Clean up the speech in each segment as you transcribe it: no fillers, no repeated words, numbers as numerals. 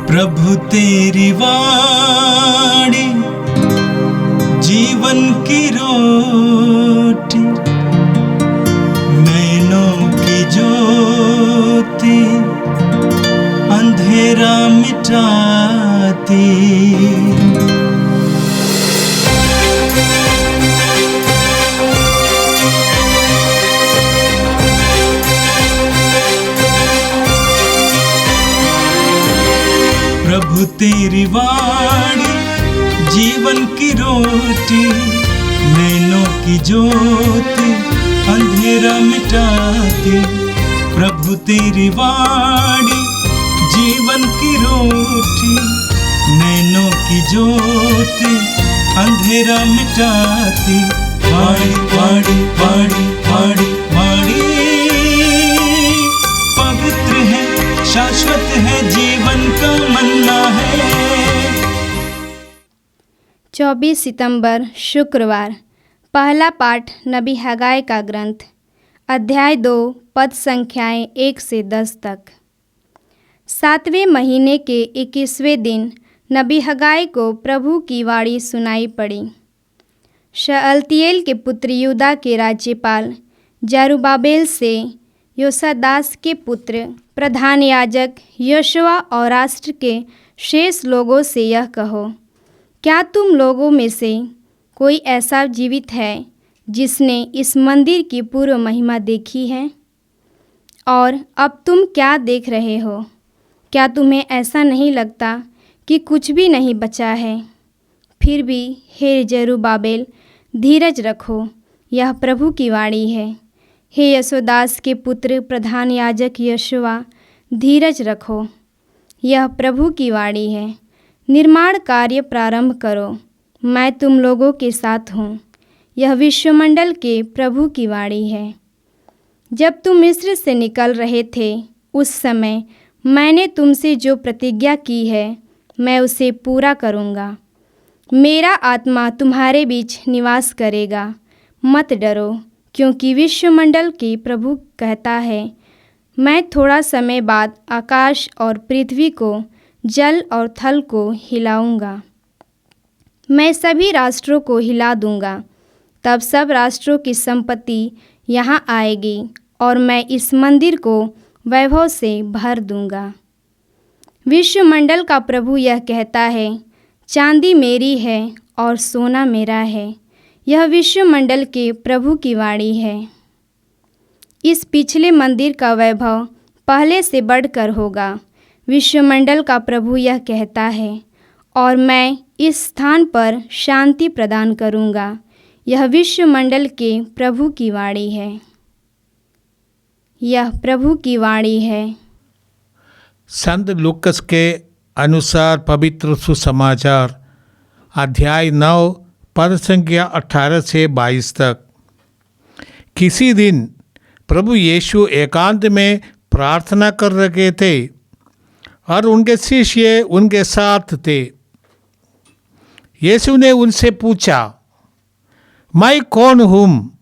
प्रभु तेरी वाणी जीवन की रोटी, नैनों की ज्योति अंधेरा मिटाती। प्रभु तेरी वाणी जीवन की रोटी, नैनों की ज्योति अंधेरा मिटाती। प्रभु तेरी वाणी जीवन की रोटी, नैनों की ज्योति अंधेरा मिटाती। वाणी वाणी वाणी वाणी वाणी पवित्र है, शाश्वत है, जीवन का मन्ना है। 24 सितंबर शुक्रवार। पहला पाठ नबी हगाय का ग्रंथ, अध्याय 2, पद संख्याएं 1 से 10 तक। 7वें महीने के 21वें दिन नबी हगाय को प्रभु की वाणी सुनाई पड़ी। शअलतियेल के पुत्र यूदा के राज्यपाल जरुब्बाबेल से योसादाक के पुत्र प्रधान याजक यहोशुआ और राष्ट्र के शेष लोगों से यह कहो, क्या तुम लोगों में से कोई ऐसा जीवित है जिसने इस मंदिर की पूर्व महिमा देखी है? और अब तुम क्या देख रहे हो? क्या तुम्हें ऐसा नहीं लगता कि कुछ भी नहीं बचा है? फिर भी हे जरुब्बाबेल, धीरज रखो, यह प्रभु की वाणी है। हे योसादाक के पुत्र प्रधान याजक यहोशुआ, धीरज रखो, यह प्रभु की वाणी है। निर्माण कार्य प्रारंभ करो, मैं तुम लोगों के साथ हूँ, यह विश्वमंडल के प्रभु की वाणी है। जब तुम मिस्र से निकल रहे थे, उस समय मैंने तुमसे जो प्रतिज्ञा की है, मैं उसे पूरा करूँगा। मेरा आत्मा तुम्हारे बीच निवास करेगा। मत डरो, क्योंकि विश्वमंडल के प्रभु कहता है, मैं थोड़ा समय बाद आकाश और पृथ्वी को, जल और थल को हिलाऊंगा। मैं सभी राष्ट्रों को हिला दूंगा। तब सब राष्ट्रों की संपत्ति यहाँ आएगी और मैं इस मंदिर को वैभव से भर दूंगा। विश्वमंडल का प्रभु यह कहता है, चांदी मेरी है और सोना मेरा है। यह विश्वमंडल के प्रभु की वाणी है। इस पिछले मंदिर का वैभव पहले से बढ़कर होगा। विश्वमंडल का प्रभु यह कहता है, और मैं इस स्थान पर शांति प्रदान करूँगा। यह विश्वमंडल के प्रभु की वाणी है। यह प्रभु की वाणी है। संत लूकस के अनुसार पवित्र सुसमाचार अध्याय 9 पद संख्या 18 से 22 तक। किसी दिन प्रभु यीशु एकांत में प्रार्थना कर रहे थे और उनके शिष्य उनके साथ थे। यीशु ने उनसे पूछा, मैं कौन हूँ?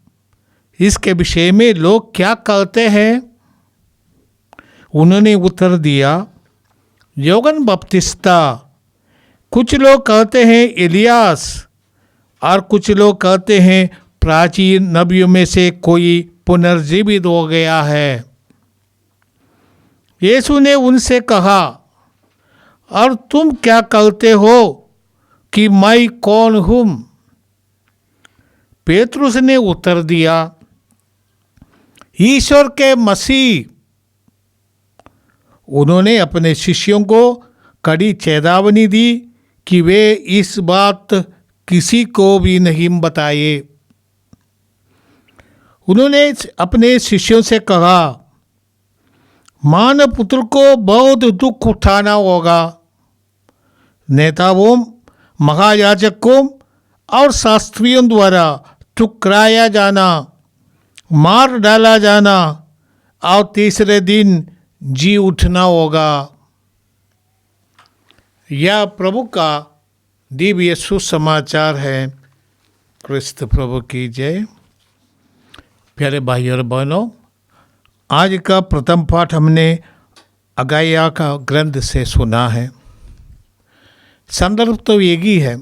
इसके विषय में लोग क्या कहते हैं? उन्होंने उत्तर दिया, यूहन्ना बपतिस्ता, कुछ लोग कहते हैं एलियास, और कुछ लोग कहते हैं प्राचीन नबियों में से कोई पुनर्जीवित हो गया है। यीशु ने उनसे कहा, और तुम क्या कहते हो कि मैं कौन हूँ? पेतरुस ने उत्तर दिया, ईश्वर के मसीह। उन्होंने अपने शिष्यों को कड़ी चेतावनी दी कि वे इस बात किसी को भी नहीं बताए। उन्होंने अपने शिष्यों से कहा, मानव पुत्र को बहुत दुख उठाना होगा। नेताओं, महायाजकों और शास्त्रियों द्वारा ठुकराया जाना, मार डाला जाना और तीसरे दिन जी उठना होगा। यह प्रभु का दिव्य सुसमाचार है। क्रिस्त प्रभु की जय। प्यारे भाई और बहनों, आज का प्रथम पाठ हमने अगाया का ग्रंथ से सुना है। संदर्भ तो यही है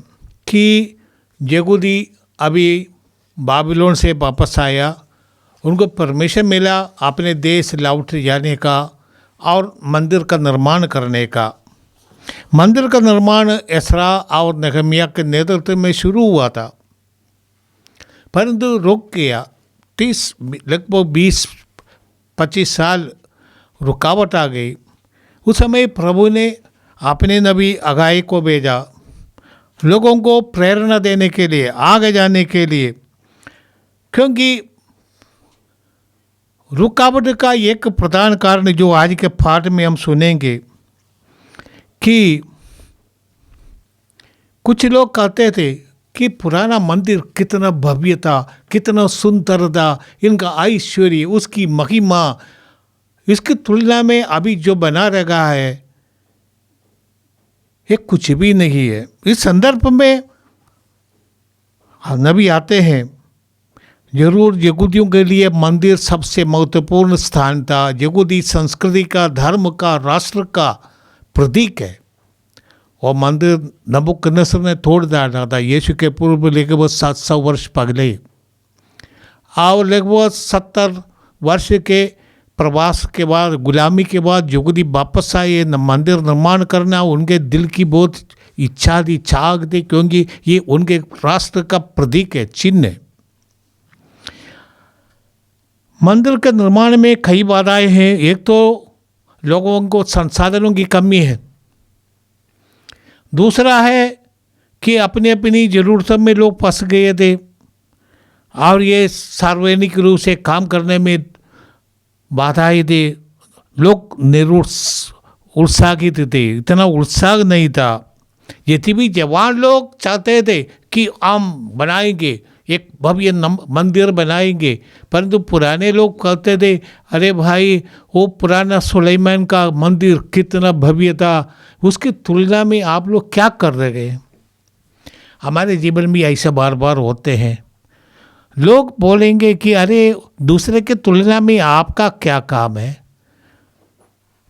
कि यहूदी अभी बाबिलोन से वापस आया, उनको परमिशन मिला अपने देश लौट जाने का और मंदिर का निर्माण करने का। मंदिर का निर्माण एसरा और नहम्याह के नेतृत्व में शुरू हुआ था, परंतु रुक गया। लगभग 20-25 साल रुकावट आ गई। उस समय प्रभु ने अपने नबी हगाई को भेजा लोगों को प्रेरणा देने के लिए, आगे जाने के लिए, क्योंकि रुकावट का एक प्रधान कारण जो आज के पाठ में हम सुनेंगे कि कुछ लोग कहते थे कि पुराना मंदिर कितना भव्य था, कितना सुंदर था, इनका ऐश्वर्य, उसकी महिमा, इसकी तुलना में अभी जो बना रहा है ये कुछ भी नहीं है। इस संदर्भ में नबी आते हैं। जरूर यहूदियों के लिए मंदिर सबसे महत्वपूर्ण स्थान था, यहूदी संस्कृति का, धर्म का, राष्ट्र का प्रतीक है। और मंदिर नबूकदनेस्सर ने तोड़ डाला था यीशु के पूर्व लगभग 700 वर्ष पहले। और लगभग 70 वर्ष के प्रवास के बाद, गुलामी के बाद यहूदी वापस आए। मंदिर निर्माण करना उनके दिल की बहुत इच्छा थी, चाह थी, क्योंकि ये उनके राष्ट्र का प्रतीक है, चिन्ह है। मंदिर के निर्माण में कई बाधाएं हैं। एक तो लोगों को संसाधनों की कमी है, दूसरा है कि अपनी अपनी ज़रूरतों में लोग फंस गए थे और ये सार्वजनिक रूप से काम करने में बाधाएं थे। लोग उत्साहित थे, इतना उत्साह नहीं था। यद्यपि जवान लोग चाहते थे कि हम बनाएंगे, एक भव्य मंदिर बनाएंगे, परंतु पुराने लोग कहते थे अरे भाई वो पुराना सुलेमान का मंदिर कितना भव्य था, उसकी तुलना में आप लोग क्या कर रहे हैं। हमारे जीवन में ऐसा बार बार होते हैं। लोग बोलेंगे कि अरे दूसरे के तुलना में आपका क्या काम है।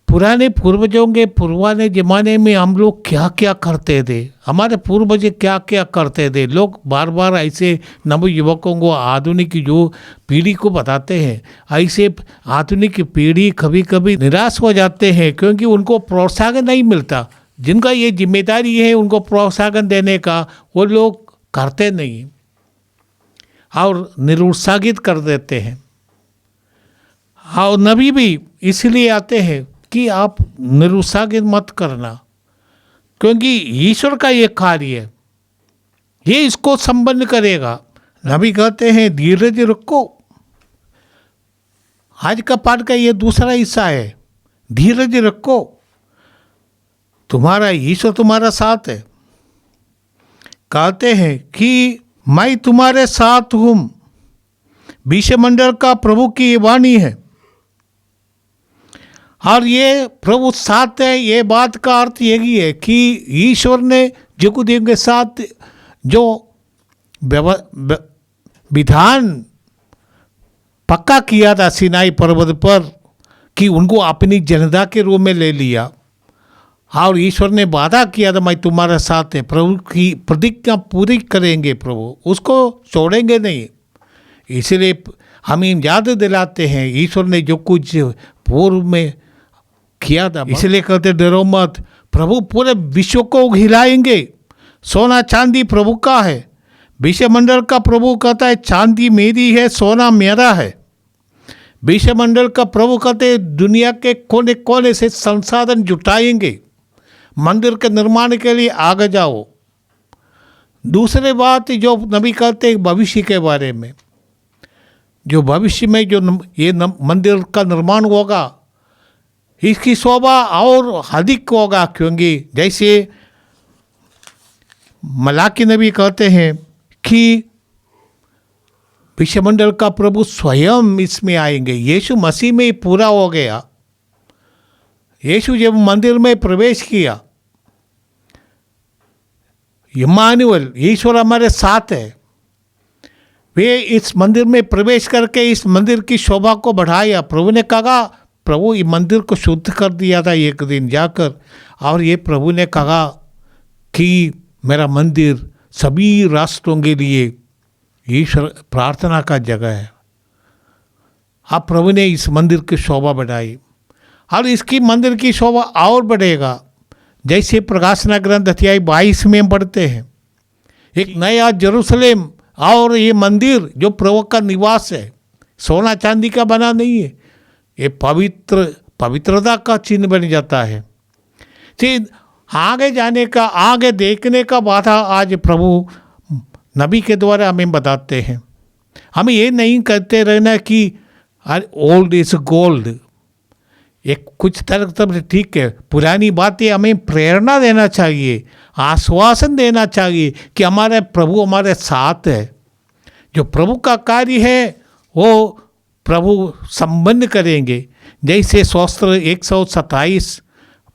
पुराने पूर्वजों के पुराने ज़माने में हम लोग क्या क्या करते थे, हमारे पूर्वज क्या क्या करते थे। लोग बार बार ऐसे नव युवकों को, आधुनिक जो पीढ़ी को बताते हैं। ऐसे आधुनिक पीढ़ी कभी कभी निराश हो जाते हैं क्योंकि उनको प्रोत्साहन नहीं मिलता। जिनका ये जिम्मेदारी है उनको प्रोत्साहन देने का, वो लोग करते नहीं और निरुत्साहित कर देते हैं। और नबी भी इसलिए आते हैं कि आप निरुत्साहित मत करना, क्योंकि ईश्वर का ये कार्य है, ये इसको संपन्न करेगा। नबी कहते हैं धीरज रखो। आज का पाठ का ये दूसरा हिस्सा है, धीरज रखो, तुम्हारा ईश्वर तुम्हारा साथ है। कहते हैं कि मैं तुम्हारे साथ हूँ, विश्वमंडल का प्रभु की ये वाणी है। और ये प्रभु साथ है, ये बात का अर्थ यही है कि ईश्वर ने यहूदियों के साथ जो विधान पक्का किया था सीनाई पर्वत पर कि उनको अपनी जनता के रूप में ले लिया, और ईश्वर ने वादा किया था मैं तुम्हारे साथ है। प्रभु की प्रतिज्ञा पूरी करेंगे, प्रभु उसको छोड़ेंगे नहीं। इसलिए हम याद दिलाते हैं ईश्वर ने जो कुछ पूर्व में किया था, इसलिए कहते डरो मत, प्रभु पूरे विश्व को हिलाएंगे। सोना चांदी प्रभु का है। विश्वमंडल का प्रभु कहता है चांदी मेरी है, सोना मेरा है। विश्वमंडल का प्रभु कहते हैं दुनिया के कोने कोने से संसाधन जुटाएंगे, मंदिर के निर्माण के लिए आगे जाओ। दूसरी बात जो नबी कहते हैं भविष्य के बारे में, जो भविष्य में जो ये मंदिर का निर्माण होगा इसकी शोभा और अधिक होगा, क्योंकि जैसे मलाकी नबी कहते हैं कि विश्वमंडल का प्रभु स्वयं इसमें आएंगे। यीशु मसीह में ही पूरा हो गया। यीशु जब मंदिर में प्रवेश किया, इम्मानुएल ईश्वर हमारे साथ है, वे इस मंदिर में प्रवेश करके इस मंदिर की शोभा को बढ़ाया। प्रभु ने कहा, प्रभु ये मंदिर को शुद्ध कर दिया था एक दिन जाकर, और ये प्रभु ने कहा कि मेरा मंदिर सभी राष्ट्रों के लिए ईश्वर प्रार्थना का जगह है। अब प्रभु ने इस मंदिर की शोभा बढ़ाई और इसकी मंदिर की शोभा और बढ़ेगा। जैसे प्रकाशना ग्रंथ अध्याय 22 में हम पढ़ते हैं, एक नया जेरूसलेम और ये मंदिर जो प्रभु का निवास है, सोना चांदी का बना नहीं है, ये पवित्रता का चिन्ह बन जाता है। फिर आगे जाने का, आगे देखने का वादा आज प्रभु नबी के द्वारा हमें बताते हैं। हमें ये नहीं कहते रहना कि ओल्ड इज गोल्ड, एक कुछ तरह तब ठीक है, पुरानी बातें हमें प्रेरणा देना चाहिए, आश्वासन देना चाहिए कि हमारे प्रभु हमारे साथ है। जो प्रभु का कार्य है वो प्रभु संबंध करेंगे। जैसे स्तोत्र 127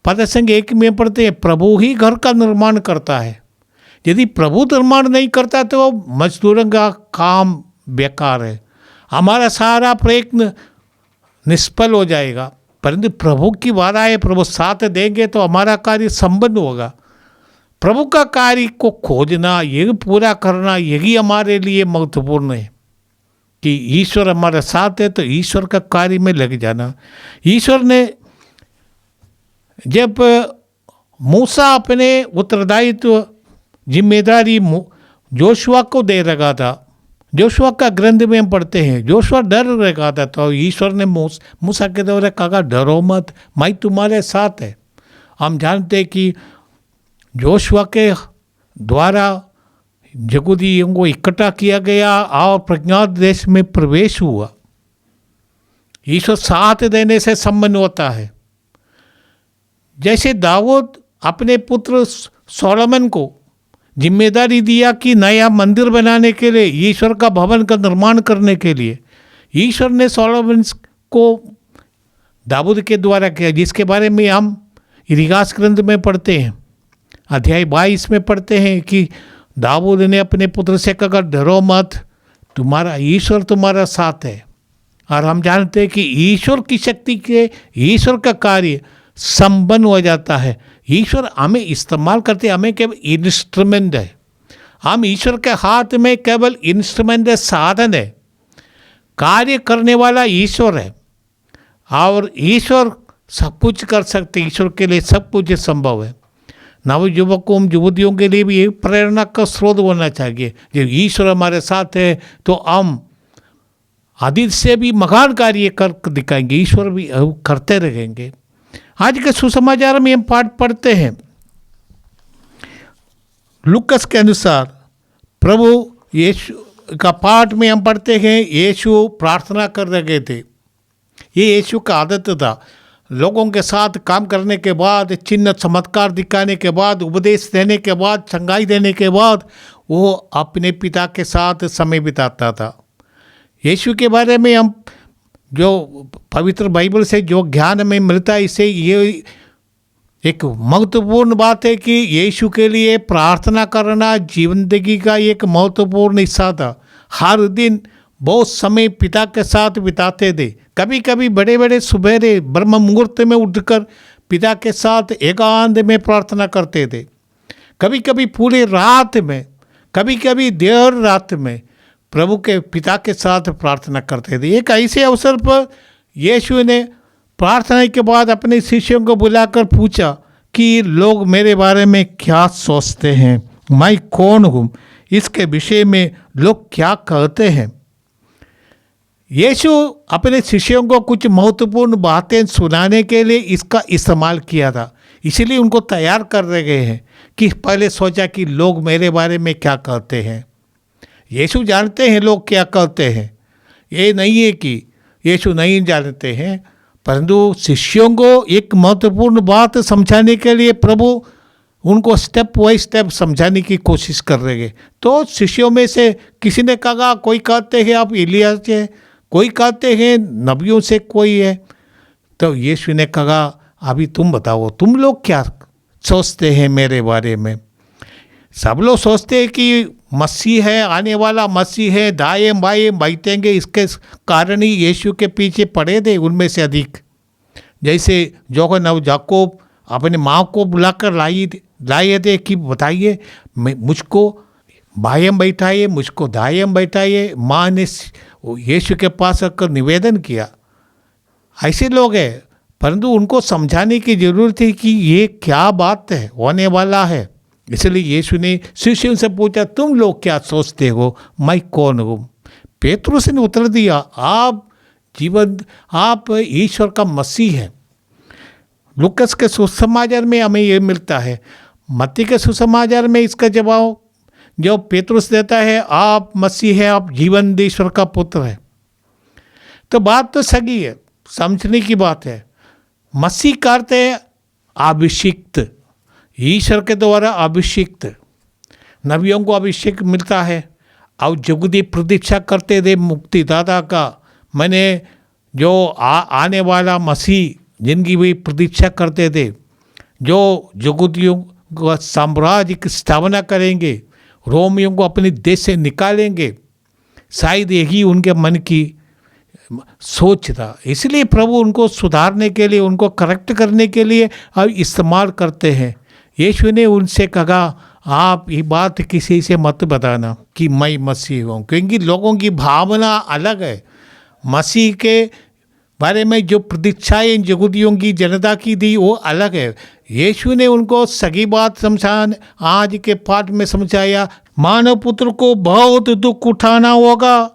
पद संख्या 1 में पढ़ते हैं, प्रभु ही घर का निर्माण करता है। यदि प्रभु निर्माण नहीं करता तो मजदूरों का काम बेकार है, हमारा सारा प्रयत्न निष्फल हो जाएगा। परंतु प्रभु की वादा है, प्रभु साथ देंगे तो हमारा कार्य संपन्न होगा। प्रभु का कार्य को खोजना, यही पूरा करना, यही हमारे लिए महत्वपूर्ण है कि ईश्वर हमारे साथ है तो ईश्वर का कार्य में लग जाना। ईश्वर ने जब मूसा अपने उत्तरदायित्व जिम्मेदारी जोशुआ को दे रखा था, जोशुआ का ग्रंथ में हम पढ़ते हैं, जोशुआ डर रखा था तो ईश्वर ने मूसा के द्वारा कहा, डरो मत, मैं तुम्हारे साथ है। हम जानते हैं कि जोशुआ के द्वारा यहूदियों को इकट्ठा किया गया और प्रज्ञात देश में प्रवेश हुआ। ईश्वर साथ देने से संबंध होता है। जैसे दाऊद अपने पुत्र सोलोमन को जिम्मेदारी दिया कि नया मंदिर बनाने के लिए, ईश्वर का भवन का निर्माण करने के लिए, ईश्वर ने सोलोमन को दाऊद के द्वारा किया, जिसके बारे में हम इतिहास ग्रंथ में पढ़ते हैं। अध्याय 22 में पढ़ते हैं कि दाऊद ने अपने पुत्र से कहा, डरो मत, तुम्हारा ईश्वर तुम्हारा साथ है। और हम जानते हैं कि ईश्वर की शक्ति के, ईश्वर का कार्य संपन्न हो जाता है। ईश्वर हमें इस्तेमाल करते, हमें केवल इंस्ट्रूमेंट है। हम ईश्वर के हाथ में केवल इंस्ट्रूमेंट है, साधन है। कार्य करने वाला ईश्वर है और ईश्वर सब कुछ कर सकते, ईश्वर के लिए सब कुछ संभव है। नवयुवकों युवतियों के लिए भी ये प्रेरणा का स्रोत होना चाहिए। जब ईश्वर हमारे साथ है तो हम आदित्य से भी महान कार्य कर दिखाएंगे, ईश्वर भी करते रहेंगे। आज के सुसमाचार में हम पाठ पढ़ते हैं, लूकस के अनुसार प्रभु यीशु का पाठ में हम पढ़ते हैं, यीशु प्रार्थना कर रहे थे। ये यीशु का आदत था। लोगों के साथ काम करने के बाद, चिन्ह चमत्कार दिखाने के बाद, उपदेश देने के बाद, चंगाई देने के बाद वो अपने पिता के साथ समय बिताता था। यीशु के बारे में हम जो पवित्र बाइबल से जो ज्ञान में मिलता है, इससे ये एक महत्वपूर्ण बात है कि यीशु के लिए प्रार्थना करना जिंदगी का एक महत्वपूर्ण हिस्सा था। हर दिन बहुत समय पिता के साथ बिताते थे। कभी कभी बड़े बड़े सुबेरे ब्रह्म मुहूर्त में उठकर पिता के साथ एकांत में प्रार्थना करते थे। कभी कभी पूरी रात में, कभी कभी देर रात में प्रभु के पिता के साथ प्रार्थना करते थे। एक ऐसे अवसर पर यीशु ने प्रार्थना के बाद अपने शिष्यों को बुलाकर पूछा कि लोग मेरे बारे में क्या सोचते हैं, मैं कौन हूँ, इसके विषय में लोग क्या कहते हैं। यीशु अपने शिष्यों को कुछ महत्वपूर्ण बातें सुनाने के लिए इसका इस्तेमाल किया था, इसलिए उनको तैयार कर रहे हैं कि पहले सोचा कि लोग मेरे बारे में क्या कहते हैं। यीशु जानते हैं लोग क्या कहते हैं, ये नहीं है कि यीशु नहीं जानते हैं, परंतु शिष्यों को एक महत्वपूर्ण बात समझाने के लिए प्रभु उनको स्टेप बाय स्टेप समझाने की कोशिश कर रहे हैं। तो शिष्यों में से किसी ने कहा, कोई कहते हैं आप एलिया से, कोई कहते हैं नबियों से कोई है। तो यीशु ने कहा, अभी तुम बताओ, तुम लोग क्या सोचते हैं मेरे बारे में। सब लोग सोचते हैं कि मसीह है, आने वाला मसीह है, दाएं बाएं बैठेंगे, इसके कारण ही यीशु के पीछे पड़े थे उनमें से अधिक। जैसे यूहन्ना, याकूब अपने माँ को बुलाकर लाए थे कि बताइए मुझको बाएं बैठाइए, मुझको दाएं बैठाइए। माँ ने यीशु के पास आकर निवेदन किया। ऐसे लोग हैं, परंतु उनको समझाने की जरूरत है कि ये क्या बात है, होने वाला है। इसलिए यीशु ने शिष्यों से पूछा, तुम लोग क्या सोचते हो, मैं कौन हूँ? पेतरुस ने उत्तर दिया, आप ईश्वर का मसीह है। लूकस के सुसमाचार में हमें ये मिलता है। मत्ती के सुसमाचार में इसका जवाब जो पेतरुस देता है, आप मसीह है, आप जीवन ईश्वर का पुत्र है। तो बात तो सही है, समझने की बात है। मसीह का अर्थ है अभिषिक्त, ईश्वर के द्वारा अभिषिक्त। नबियों को अभिषेक मिलता है और जगुदी प्रतीक्षा करते थे मुक्तिदाता का। मैंने जो आने वाला मसीह जिनकी वे प्रतीक्षा करते थे, जो जगुदियों का साम्राज्य की स्थापना करेंगे, रोमियों को अपने देश से निकालेंगे, शायद यही उनके मन की सोच था। इसलिए प्रभु उनको सुधारने के लिए, उनको करेक्ट करने के लिए अब इस्तेमाल करते हैं। यीशु ने उनसे कहा, आप ये बात किसी से मत बताना कि मैं मसीह हूँ, क्योंकि लोगों की भावना अलग है। मसीह के बारे में जो प्रतीक्षाएं जगुदियों की जनता की थी वो अलग है। यीशु ने उनको सही बात आज के पाठ में समझाया। मानव पुत्र को बहुत दुख उठाना होगा,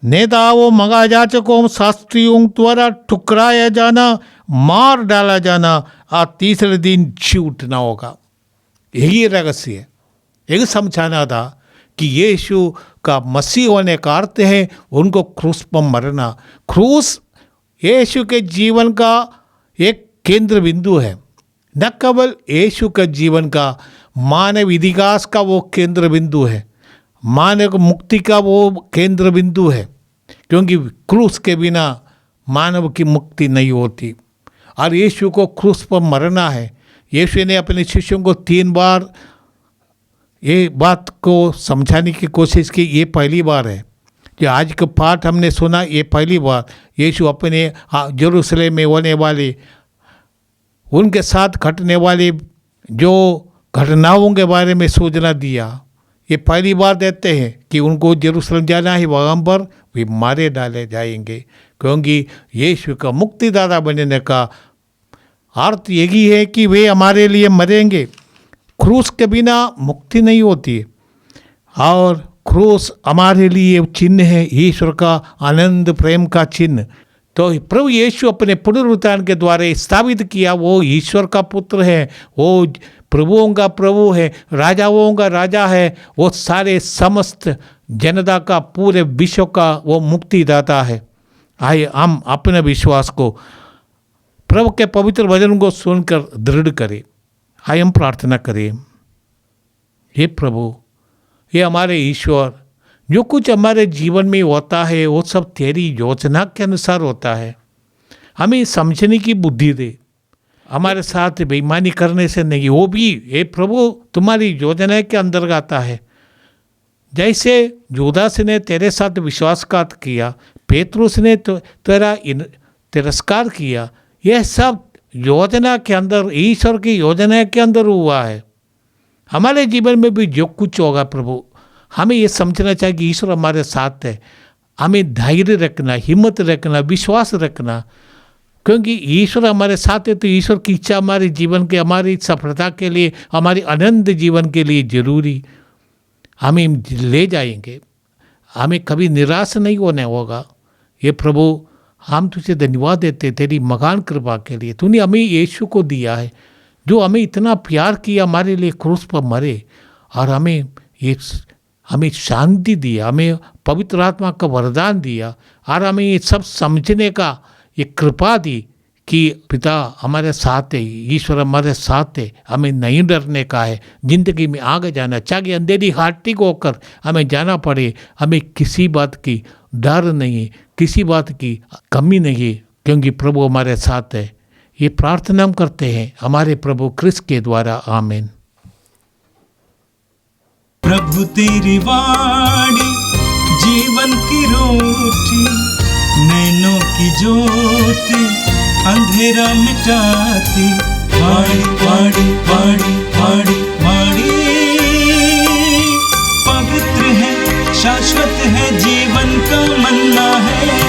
नेताओं, महायाजकों, शास्त्रियों द्वारा ठुकराया जाना, मार डाला जाना और तीसरे दिन जी उठना होगा। यही रहस्य है। यही समझाना था कि यीशु का मसीह होने का अर्थ है उनको क्रूस पर मरना। क्रूस यीशु के जीवन का एक केंद्र बिंदु है, न केवल यीशु के जीवन का, मानव इतिहास का वो केंद्र बिंदु है, मानव मुक्ति का वो केंद्र बिंदु है। क्योंकि क्रूस के बिना मानव की मुक्ति नहीं होती और यीशु को क्रूस पर मरना है। यीशु ने अपने शिष्यों को 3 बार ये बात को समझाने की कोशिश की। ये पहली बार है जो आज का पाठ हमने सुना, ये पहली बार यीशु अपने यरूशलेम में होने वाले, उनके साथ घटने वाले जो घटनाओं के बारे में सूचना दिया। ये पहली बार देते हैं कि उनको यरूशलेम जाना है, वहाँ पर वे मारे डाले जाएंगे, क्योंकि यीशु का मुक्तिदाता बनने का अर्थ यही है कि वे हमारे लिए मरेंगे। क्रूस के बिना मुक्ति नहीं होती और क्रूस हमारे लिए चिन्ह है ईश्वर का आनंद प्रेम का चिन्ह। तो प्रभु यीशु अपने पुनरुत्थान के द्वारा स्थापित किया वो ईश्वर का पुत्र है, वो प्रभुओं का प्रभु है, राजाओं का राजा है, वो सारे समस्त जनता का, पूरे विश्व का वो मुक्तिदाता है। आइए हम अपने विश्वास को प्रभु के पवित्र वचन को सुनकर दृढ़ करें। आइए हम प्रार्थना करें। हे प्रभु, ये हमारे ईश्वर, जो कुछ हमारे जीवन में होता है वो सब तेरी योजना के अनुसार होता है। हमें समझने की बुद्धि दे, हमारे साथ बेईमानी करने से नहीं, वो भी हे प्रभु तुम्हारी योजना के अंदर आता है। जैसे जुदास ने तेरे साथ विश्वासघात किया, पेतरुस ने तेरा तिरस्कार किया, यह सब योजना के अंदर, ईश्वर की योजना के अंदर हुआ है। हमारे जीवन में भी जो कुछ होगा प्रभु, हमें ये समझना चाहिए कि ईश्वर हमारे साथ है। हमें धैर्य रखना, हिम्मत रखना, विश्वास रखना, क्योंकि ईश्वर हमारे साथ है तो ईश्वर की इच्छा हमारे जीवन के, हमारी सफलता के लिए, हमारे आनंद जीवन के लिए जरूरी हमें ले जाएंगे। हमें कभी निराश नहीं होना होगा। ये प्रभु हम तुझे धन्यवाद देते तेरी महान कृपा के लिए। तूने हमें यीशु को दिया है जो हमें इतना प्यार किया, हमारे लिए क्रूस पर मरे और हमें शांति दिया, हमें पवित्र आत्मा का वरदान दिया और हमें ये सब समझने का ये कृपा दी कि पिता हमारे साथ है, ईश्वर हमारे साथ है, हमें नहीं डरने का है। जिंदगी में आगे जाना, चाहे अंधेरी घाटी को होकर हमें जाना पड़े, हमें किसी बात की डर नहीं, किसी बात की कमी नहीं, क्योंकि प्रभु हमारे साथ है। ये प्रार्थना हम करते हैं हमारे प्रभु क्रिस्त के द्वारा, आमीन। प्रभु तेरी वाणी जीवन की रोटी, नैनों की ज्योति अंधेरा मिटाती, हाय शाश्वत है जीवन का मन्ना है।